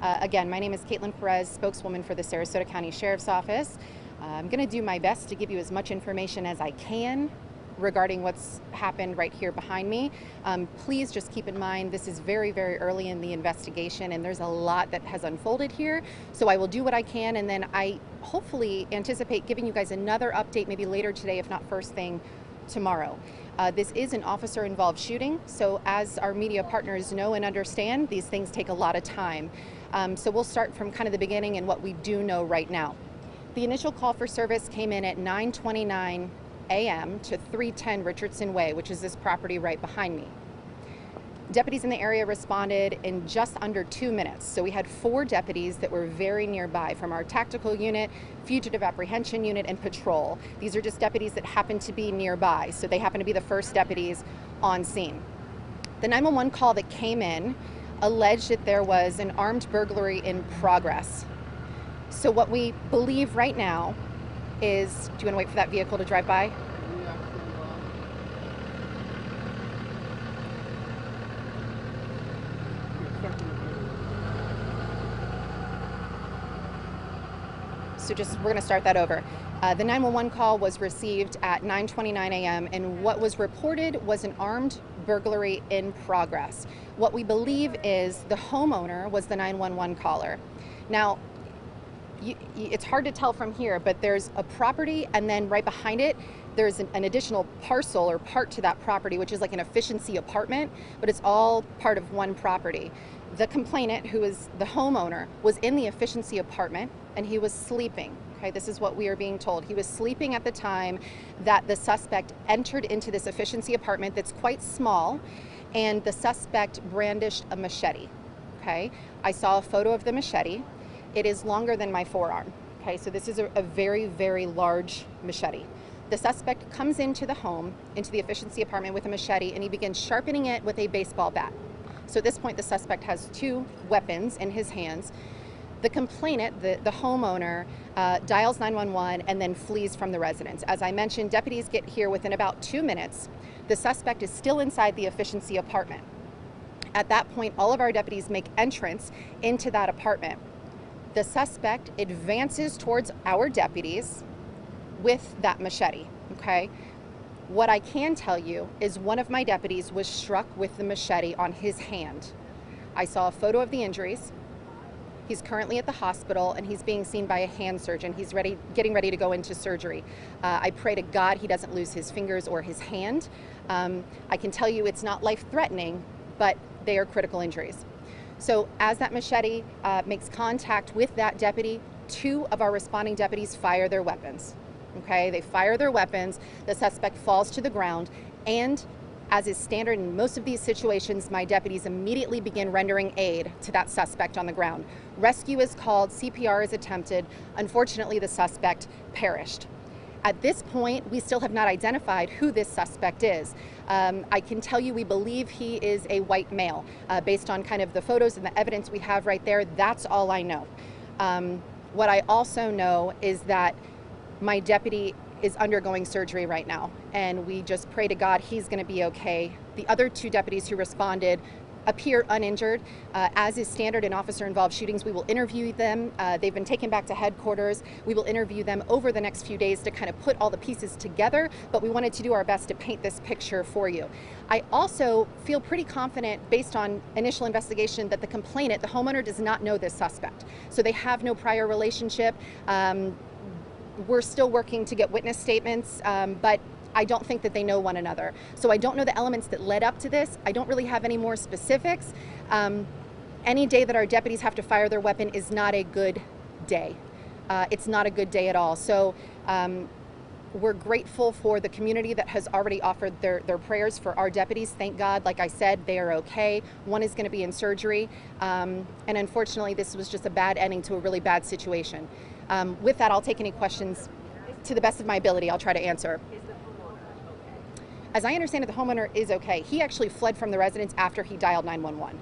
Again, my name is Caitlin Perez, spokeswoman for the Sarasota County Sheriff's Office. I'm going to do my best to give you as much information as I can regarding what's happened right here behind me. Please just keep in mind this is very, very early in the investigation and there's a lot that has unfolded here. So I will do what I can, and then I hopefully anticipate giving you guys another update maybe later today, if not first thing tomorrow. This is an officer-involved shooting, so as our media partners know and understand, these things take a lot of time. So we'll start from kind of the beginning and what we do know right now. The initial call for service came in at 9:29 a.m. to 310 Richardson Way, which is this property right behind me. Deputies in the area responded in just under 2 minutes. So we had 4 deputies that were very nearby from our tactical unit, fugitive apprehension unit, and patrol. These are just deputies that happen to be nearby. So they happen to be the first deputies on scene. The 911 call that came in alleged that there was an armed burglary in progress. So what we believe right now is, do you want to wait for that vehicle to drive by? So we're going to start that over. The 911 call was received at 9:29 a.m. and what was reported was an armed burglary in progress. What we believe is the homeowner was the 911 caller. Now, it's hard to tell from here, but there's a property and then right behind it, there's an additional parcel or part to that property, which is like an efficiency apartment, but it's all part of one property. The complainant, who is the homeowner, was in the efficiency apartment and he was sleeping. Okay, this is what we are being told. He was sleeping at the time that the suspect entered into this efficiency apartment that's quite small, and the suspect brandished a machete. Okay, I saw a photo of the machete. It is longer than my forearm. Okay, so this is a very, very large machete. The suspect comes into the home, into the efficiency apartment with a machete, and he begins sharpening it with a baseball bat. So at this point, the suspect has 2 weapons in his hands. The complainant, the homeowner, dials 911 and then flees from the residence. As I mentioned, deputies get here within about 2 minutes. The suspect is still inside the efficiency apartment. At that point, all of our deputies make entrance into that apartment. The suspect advances towards our deputies with that machete, okay? What I can tell you is one of my deputies was struck with the machete on his hand. I saw a photo of the injuries. He's currently at the hospital and he's being seen by a hand surgeon. He's getting ready to go into surgery. I pray to God he doesn't lose his fingers or his hand. I can tell you it's not life-threatening, but they are critical injuries. So as that machete makes contact with that deputy, 2 of our responding deputies fire their weapons. Okay, they fire their weapons, the suspect falls to the ground, and as is standard in most of these situations, my deputies immediately begin rendering aid to that suspect on the ground. Rescue is called, CPR is attempted. Unfortunately, the suspect perished. At this point, we still have not identified who this suspect is. I can tell you we believe he is a white male. Based on kind of the photos and the evidence we have right there, that's all I know. What I also know is that my deputy is undergoing surgery right now, and we just pray to God he's going to be okay. The other 2 deputies who responded appear uninjured. As is standard in officer-involved shootings, we will interview them. They've been taken back to headquarters. We will interview them over the next few days to kind of put all the pieces together, but we wanted to do our best to paint this picture for you. I also feel pretty confident, based on initial investigation, that the complainant, the homeowner, does not know this suspect. So they have no prior relationship. We're still working to get witness statements, but I don't think that they know one another. So I don't know the elements that led up to this. I don't really have any more specifics. Any day that our deputies have to fire their weapon is not a good day. It's not a good day at all. So we're grateful for the community that has already offered their prayers for our deputies. Thank God, like I said, they are okay. One is going to be in surgery. And unfortunately, this was just a bad ending to a really bad situation. With that, I'll take any questions to the best of my ability. I'll try to answer. Is the homeowner okay? As I understand it, the homeowner is okay. He actually fled from the residence after he dialed 911.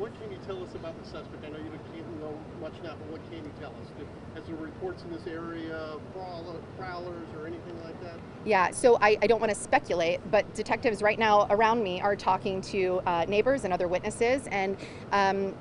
What can you tell us about the suspect? I know you can't know much now, but what can you tell us? Has there reports in this area of prowlers or anything like that? Yeah, so I don't want to speculate, but detectives right now around me are talking to neighbors and other witnesses, and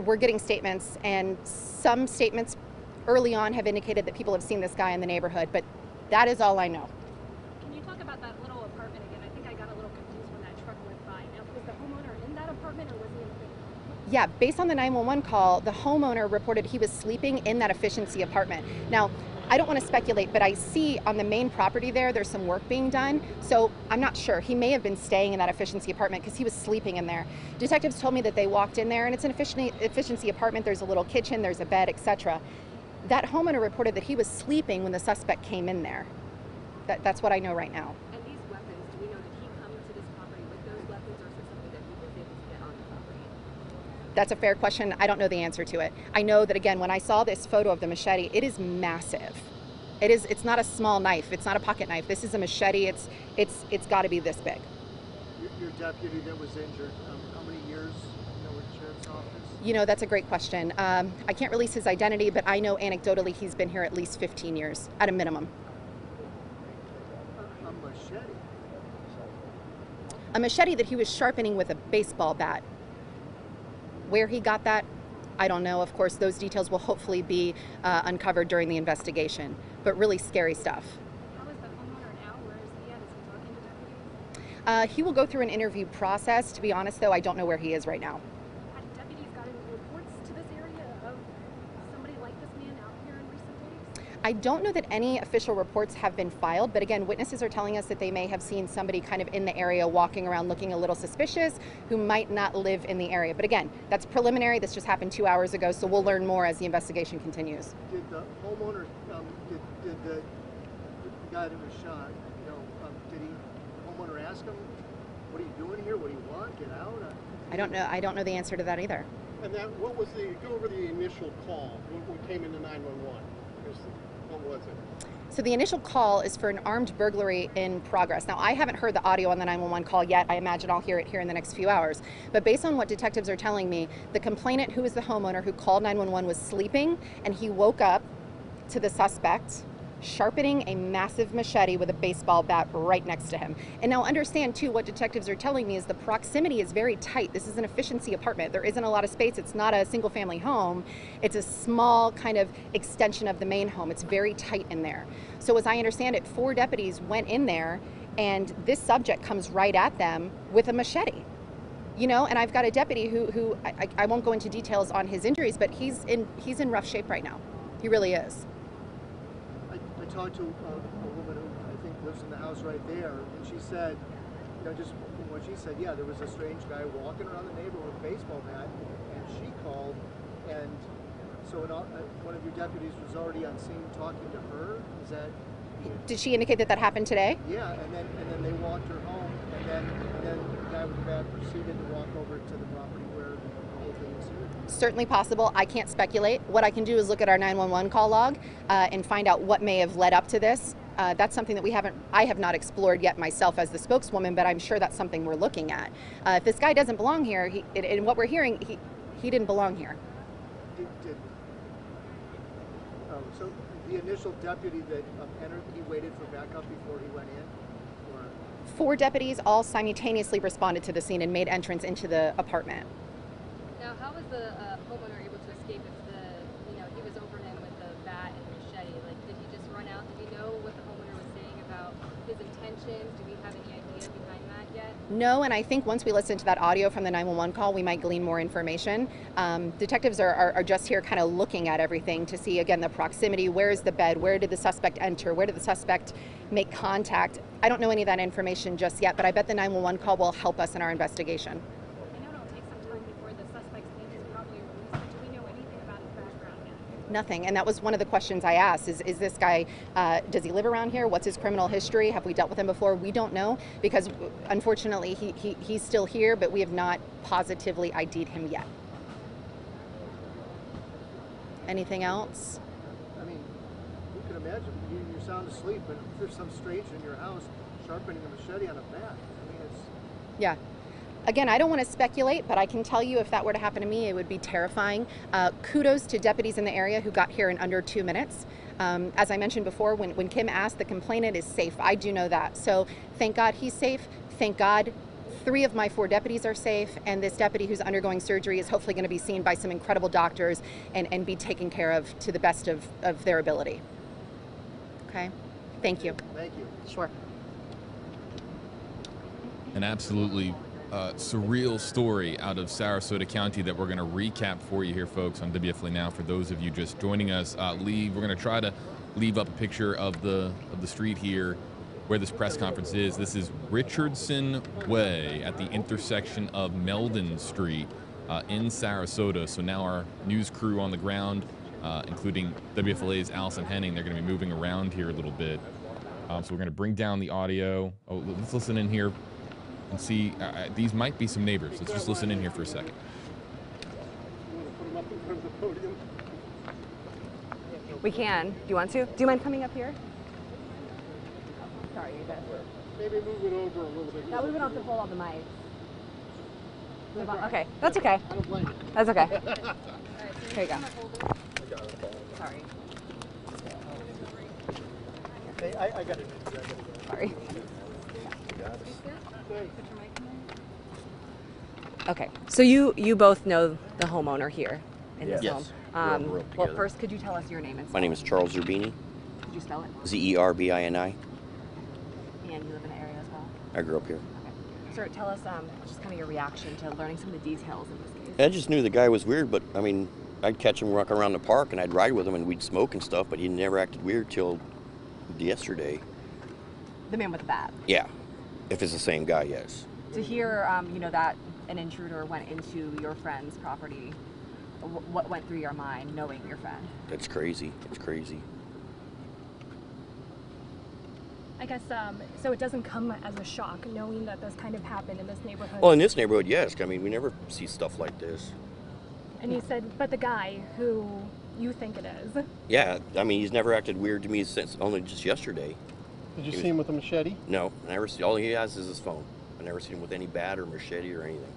we're getting statements, and some statements early on have indicated that people have seen this guy in the neighborhood, but that is all I know. Can you talk about that little apartment again? I think I got a little confused when that truck went by. Now, was the homeowner in that apartment, or was he in the Yeah, based on the 911 call, the homeowner reported he was sleeping in that efficiency apartment. Now, I don't want to speculate, but I see on the main property there's some work being done. So I'm not sure. He may have been staying in that efficiency apartment because he was sleeping in there. Detectives told me that they walked in there, and it's an efficiency apartment. There's a little kitchen, there's a bed, etc. That homeowner reported that he was sleeping when the suspect came in there. That's what I know right now. And these weapons, do we know, did he come to this property with those weapons, or is it something that he was able to get on the property? That's a fair question. I don't know the answer to it. I know that, again, when I saw this photo of the machete, it is massive. It's not a small knife. It's not a pocket knife. This is a machete. It's got to be this big. Your deputy that was injured, how many years with the sheriff's office? You know, that's a great question. I can't release his identity, but I know anecdotally he's been here at least 15 years at a minimum. A machete? A machete that he was sharpening with a baseball bat. Where he got that, I don't know. Of course, those details will hopefully be uncovered during the investigation, but really scary stuff. How is the homeowner now? Where is he at? Is he talking to deputies? He will go through an interview process. To be honest, though, I don't know where he is right now. Have deputies gotten reports to this area of somebody like this man out here in recent days? I don't know that any official reports have been filed, but again, witnesses are telling us that they may have seen somebody kind of in the area walking around looking a little suspicious who might not live in the area. But again, that's preliminary. This just happened 2 hours ago, so we'll learn more as the investigation continues. Did the homeowner, did the guy that was shot, did the homeowner ask him, what are you doing here? What do you want? Get out? I don't know. I don't know the answer to that either. And go over the initial call when came into 911. What was it? So the initial call is for an armed burglary in progress. Now, I haven't heard the audio on the 911 call yet. I imagine I'll hear it here in the next few hours. But based on what detectives are telling me, the complainant, who is the homeowner who called 911, was sleeping, and he woke up to the suspect sharpening a massive machete with a baseball bat right next to him. And now understand, too, what detectives are telling me is the proximity is very tight. This is an efficiency apartment. There isn't a lot of space. It's not a single-family home. It's a small kind of extension of the main home. It's very tight in there. So as I understand it, 4 deputies went in there, and this subject comes right at them with a machete. You know, and I've got a deputy who I won't go into details on his injuries, but he's in rough shape right now. He really is. I talked to a woman who I think lives in the house right there, and she said, just from what she said, yeah, there was a strange guy walking around the neighborhood with a baseball bat, and she called, and so one of your deputies was already on scene talking to her. Is that? Did she indicate that happened today? Yeah, and then they walked her home, and then the guy with the bat proceeded to walk over to the property where the whole thing ensued. Certainly possible. I can't speculate. What I can do is look at our 911 call log and find out what may have led up to this. That's something that I have not explored yet myself as the spokeswoman, but I'm sure that's something we're looking at. If this guy doesn't belong here, and what we're hearing, he didn't belong here. So the initial deputy that entered, he waited for backup before he went in? Or? 4 deputies all simultaneously responded to the scene and made entrance into the apartment. Now, how was the homeowner able to escape if he was over him with the bat and machete? Like, did he just run out? Did we know what the homeowner was saying about his intentions? Do we have any idea behind that yet? No, and I think once we listen to that audio from the 911 call, we might glean more information. Detectives are just here kind of looking at everything to see, again, the proximity. Where is the bed? Where did the suspect enter? Where did the suspect make contact? I don't know any of that information just yet, but I bet the 911 call will help us in our investigation. I know it'll take some time before the suspect's name is probably released, but do we know anything about his background yet? Nothing, and that was one of the questions I asked, is this guy, does he live around here? What's his criminal history? Have we dealt with him before? We don't know, because unfortunately he's still here, but we have not positively ID'd him yet. Anything else? I mean, you can imagine, you're sound asleep, but if there's some stranger in your house sharpening a machete on a bat, I mean, it's... Yeah. Again, I don't want to speculate, but I can tell you if that were to happen to me, it would be terrifying. Kudos to deputies in the area who got here in under 2 minutes. As I mentioned before, when Kim asked, the complainant is safe. I do know that. So thank God he's safe. Thank God 3 of my 4 deputies are safe, and this deputy who's undergoing surgery is hopefully going to be seen by some incredible doctors and be taken care of to the best of their ability. Okay? Thank you. Thank you. Sure. An absolutely surreal story out of Sarasota County that we're going to recap for you here, folks, on WFLA Now. For those of you just joining us, we're going to try to leave up a picture of the street here where this press conference is. This is Richardson Way at the intersection of Meldon Street in Sarasota. So now our news crew on the ground, including WFLA's Allison Henning, they're going to be moving around here a little bit. So we're going to bring down the audio. Oh, let's listen in here and see. These might be some neighbors. Let's just listen in here for a second. We can. Do you want to? Do you mind coming up here? Sorry, you guys. Maybe move it over a little bit. That way we don't have to hold all the mics. Okay, that's okay. I don't blame you. That's okay. Here you go. Sorry. Hey, I got it. Sorry. Okay, so you both know the homeowner here in this home. Well, first, could you tell us your name and My name is Charles Zerbini, Could you spell it? Zerbini. And you live in the area as well? I grew up here. Okay. Sir, tell us just kind of your reaction to learning some of the details in this case. I just knew the guy was weird, but I mean, I'd catch him walking around the park and I'd ride with him and we'd smoke and stuff, but he never acted weird till yesterday. The man with the bat. Yeah, if it's the same guy, yes. To hear, that an intruder went into your friend's property, what went through your mind knowing your friend? That's crazy. It's crazy. I guess, so it doesn't come as a shock knowing that this kind of happened in this neighborhood. Well, in this neighborhood, yes. I mean, we never see stuff like this. And you said, but the guy who you think it is. Yeah, I mean, he's never acted weird to me since only just yesterday. Did you see him with a machete? No, I never see. All he has is his phone. I never seen him with any bat or machete or anything.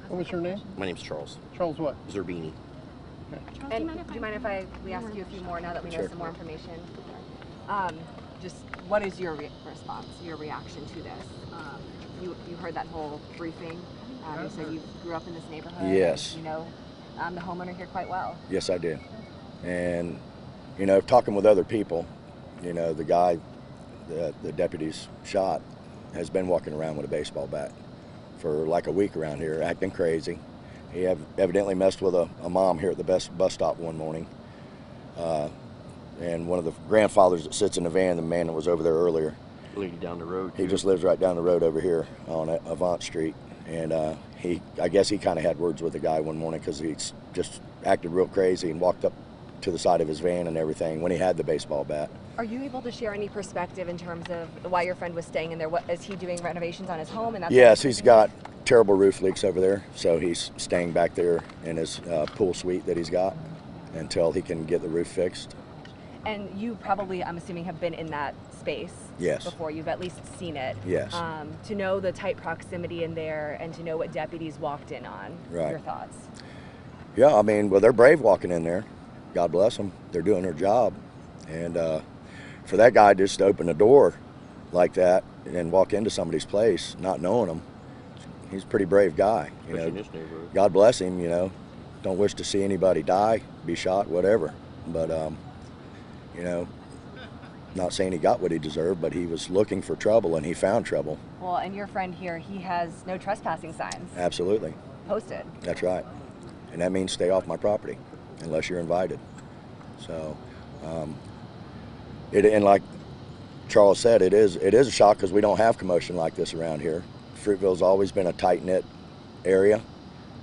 What was your name? My name's Charles Charles what? Zerbini. And do you mind if we ask you a few more now that we know some more information? Just what is your response, your reaction to this? You heard that whole briefing. You said you grew up in this neighborhood. Yes. And, you know the homeowner here quite well. Yes, I do. And, talking with other people, the guy that the deputies shot has been walking around with a baseball bat for like a week around here, acting crazy. He evidently messed with a mom here at the bus stop one morning. And one of the grandfathers that sits in the van, the man that was over there earlier. Lady down the road. He just lives right down the road over here on Avant Street. And I guess he kind of had words with the guy one morning because he just acted real crazy and walked up to the side of his van and everything when he had the baseball bat. Are you able to share any perspective in terms of why your friend was staying in there? What is he doing renovations on his home? And that's yes, he's got terrible roof leaks over there, so he's staying back there in his pool suite that he's got until he can get the roof fixed. And you probably, I'm assuming, have been in that space Yes. before. You've at least seen it. Yes. To know the tight proximity in there and to know what deputies walked in on. Right. Your thoughts? Yeah, I mean, well, they're brave walking in there. God bless them. They're doing their job. And for that guy just to open the door like that and walk into somebody's place, not knowing them, he's a pretty brave guy. In this neighborhood. God bless him, Don't wish to see anybody die, be shot, whatever. But, not saying he got what he deserved, but he was looking for trouble and he found trouble. Well, and your friend here, he has no trespassing signs Absolutely. posted. That's right. And that means stay off my property unless you're invited. So, and like Charles said, it is a shock because we don't have commotion like this around here. Fruitville's always been a tight-knit area,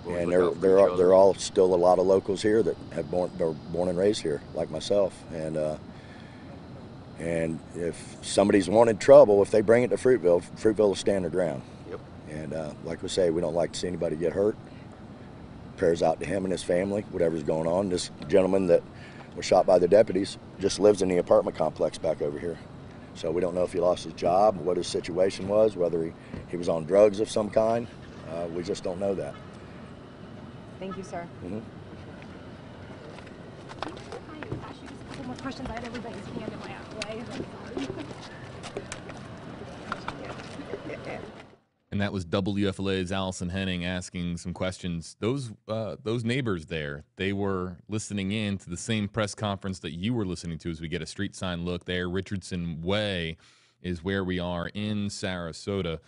and they're all still a lot of locals here that they're born and raised here, like myself. And if somebody's wanted trouble, if they bring it to Fruitville, Fruitville will stand their ground. Yep. And like we say, we don't like to see anybody get hurt. Prayers out to him and his family, whatever's going on. This gentleman that was shot by the deputies just lives in the apartment complex back over here. So we don't know if he lost his job, what his situation was, whether he was on drugs of some kind. We just don't know that. Thank you, sir. Mm-hmm. I ask you just a couple more questions. I had everybody's hand in my way. And that was WFLA's Allison Henning asking some questions. Those neighbors there, they were listening in to the same press conference that you were listening to as we get a street sign look there. Richardson Way is where we are in Sarasota.